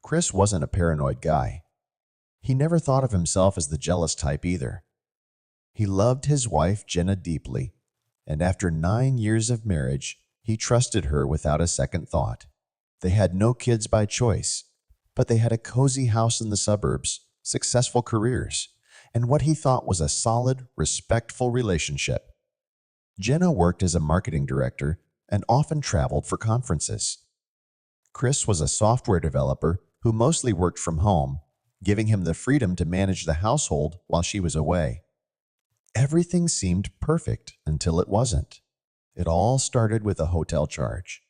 Chris wasn't a paranoid guy. He never thought of himself as the jealous type either. He loved his wife, Jenna, deeply, and after 9 years of marriage, he trusted her without a second thought. They had no kids by choice, but they had a cozy house in the suburbs, successful careers, and what he thought was a solid, respectful relationship. Jenna worked as a marketing director and often traveled for conferences. Chris was a software developer who mostly worked from home, giving him the freedom to manage the household while she was away. Everything seemed perfect until it wasn't. It all started with a hotel charge.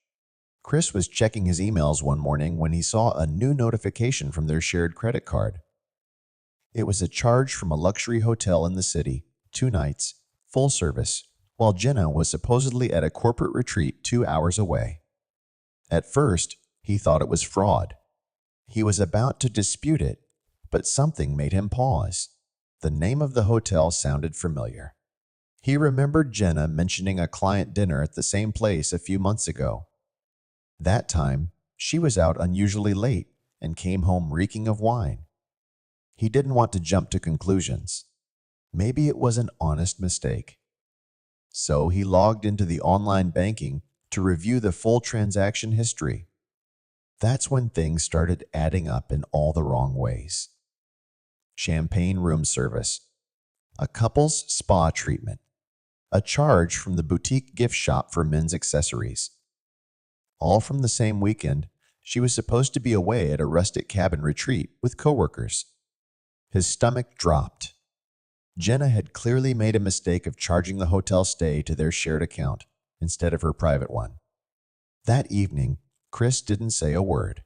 Chris was checking his emails one morning when he saw a new notification from their shared credit card. It was a charge from a luxury hotel in the city, 2 nights, full service, while Jenna was supposedly at a corporate retreat 2 hours away. At first, he thought it was fraud. He was about to dispute it, but something made him pause. The name of the hotel sounded familiar. He remembered Jenna mentioning a client dinner at the same place a few months ago. That time, she was out unusually late and came home reeking of wine. He didn't want to jump to conclusions. Maybe it was an honest mistake. So he logged into the online banking to review the full transaction history. That's when things started adding up in all the wrong ways. Champagne room service, a couple's spa treatment, a charge from the boutique gift shop for men's accessories. All from the same weekend, she was supposed to be away at a rustic cabin retreat with coworkers. His stomach dropped. Jenna had clearly made a mistake of charging the hotel stay to their shared account instead of her private one. That evening, Chris didn't say a word.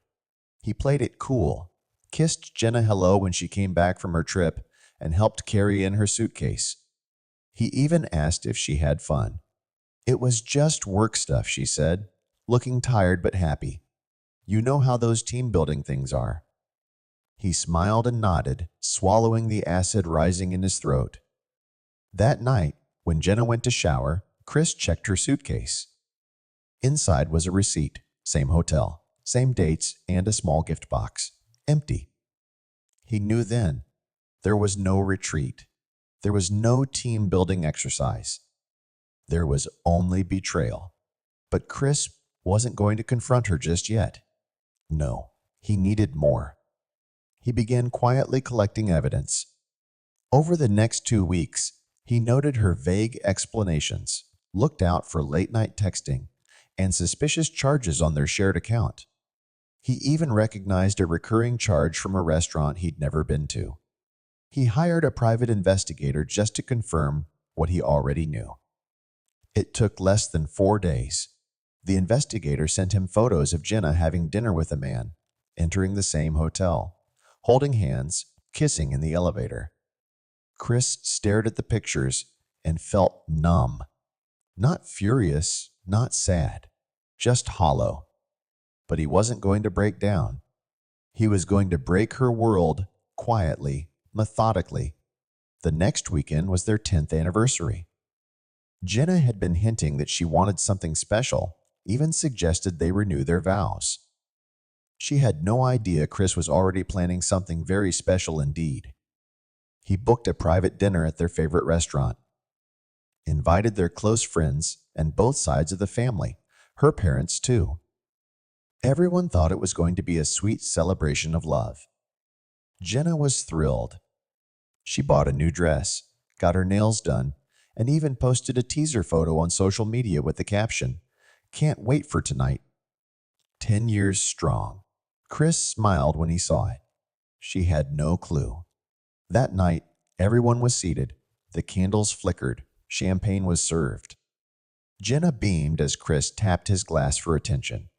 He played it cool, kissed Jenna hello when she came back from her trip, and helped carry in her suitcase. He even asked if she had fun. It was just work stuff, she said, looking tired but happy. You know how those team-building things are. He smiled and nodded, swallowing the acid rising in his throat. That night, when Jenna went to shower, Chris checked her suitcase. Inside was a receipt, same hotel, same dates, and a small gift box. Empty. He knew then. There was no retreat. There was no team-building exercise. There was only betrayal. But Chris wasn't going to confront her just yet. No, he needed more. He began quietly collecting evidence. Over the next 2 weeks, he noted her vague explanations, looked out for late-night texting, and suspicious charges on their shared account. He even recognized a recurring charge from a restaurant he'd never been to. He hired a private investigator just to confirm what he already knew. It took less than 4 days. The investigator sent him photos of Jenna having dinner with a man, entering the same hotel, holding hands, kissing in the elevator. Chris stared at the pictures and felt numb. Not furious, not sad, just hollow. But he wasn't going to break down. He was going to break her world quietly, methodically. The next weekend was their 10th anniversary. Jenna had been hinting that she wanted something special, even suggested they renew their vows. She had no idea Chris was already planning something very special indeed. He booked a private dinner at their favorite restaurant, invited their close friends and both sides of the family, her parents too. Everyone thought it was going to be a sweet celebration of love. Jenna was thrilled. She bought a new dress, got her nails done, and even posted a teaser photo on social media with the caption, "Can't wait for tonight." 10 years strong. Chris smiled when he saw it. She had no clue. That night, everyone was seated. The candles flickered. Champagne was served. Jenna beamed as Chris tapped his glass for attention.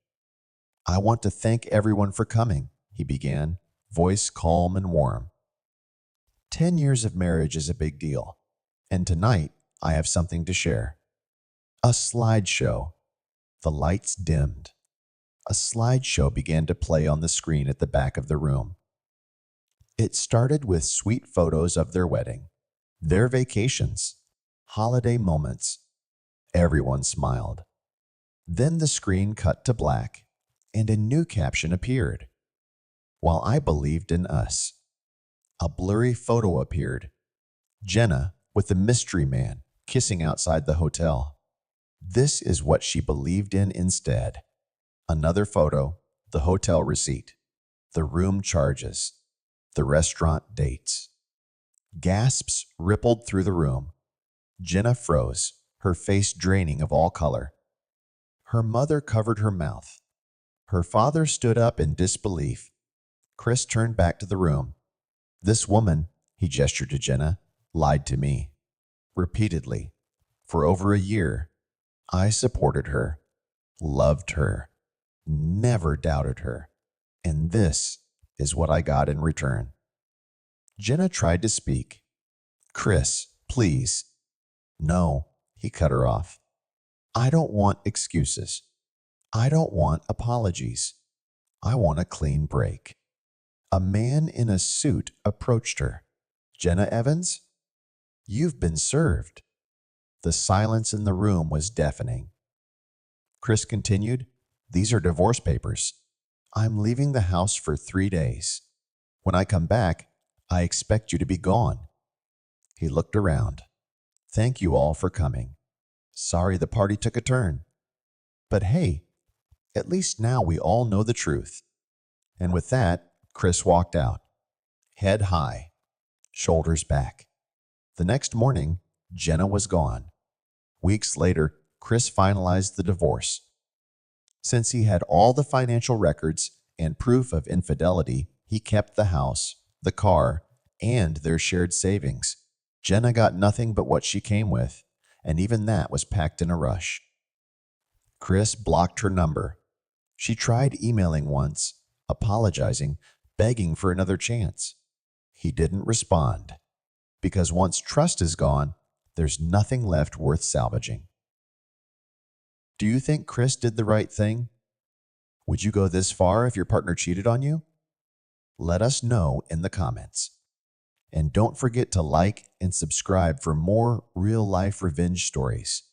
"I want to thank everyone for coming," he began, voice calm and warm. 10 years of marriage is a big deal, and tonight I have something to share. A slideshow. The lights dimmed. A slideshow began to play on the screen at the back of the room. It started with sweet photos of their wedding, their vacations, holiday moments. Everyone smiled. Then the screen cut to black, and a new caption appeared. while I believed in us. A blurry photo appeared. Jenna with the mystery man kissing outside the hotel. This is what she believed in instead. Another photo, the hotel receipt, the room charges, the restaurant dates. Gasps rippled through the room. Jenna froze, her face draining of all color. Her mother covered her mouth. Her father stood up in disbelief. Chris turned back to the room. This woman, he gestured to Jenna, lied to me. Repeatedly. For over a year. I supported her, loved her, never doubted her. And this is what I got in return. Jenna tried to speak. Chris, please. No, he cut her off. I don't want excuses. I don't want apologies. I want a clean break. A man in a suit approached her. Jenna Evans? You've been served. The silence in the room was deafening. Chris continued, These are divorce papers. I'm leaving the house for 3 days. When I come back, I expect you to be gone. He looked around. Thank you all for coming. Sorry the party took a turn. But hey, at least now we all know the truth. And with that, Chris walked out, head high, shoulders back. The next morning, Jenna was gone. Weeks later, Chris finalized the divorce. Since he had all the financial records and proof of infidelity, he kept the house, the car, and their shared savings. Jenna got nothing but what she came with, and even that was packed in a rush. Chris blocked her number. She tried emailing once, apologizing, begging for another chance. He didn't respond, because once trust is gone, there's nothing left worth salvaging. Do you think Chris did the right thing? Would you go this far if your partner cheated on you? Let us know in the comments. And don't forget to like and subscribe for more real-life revenge stories.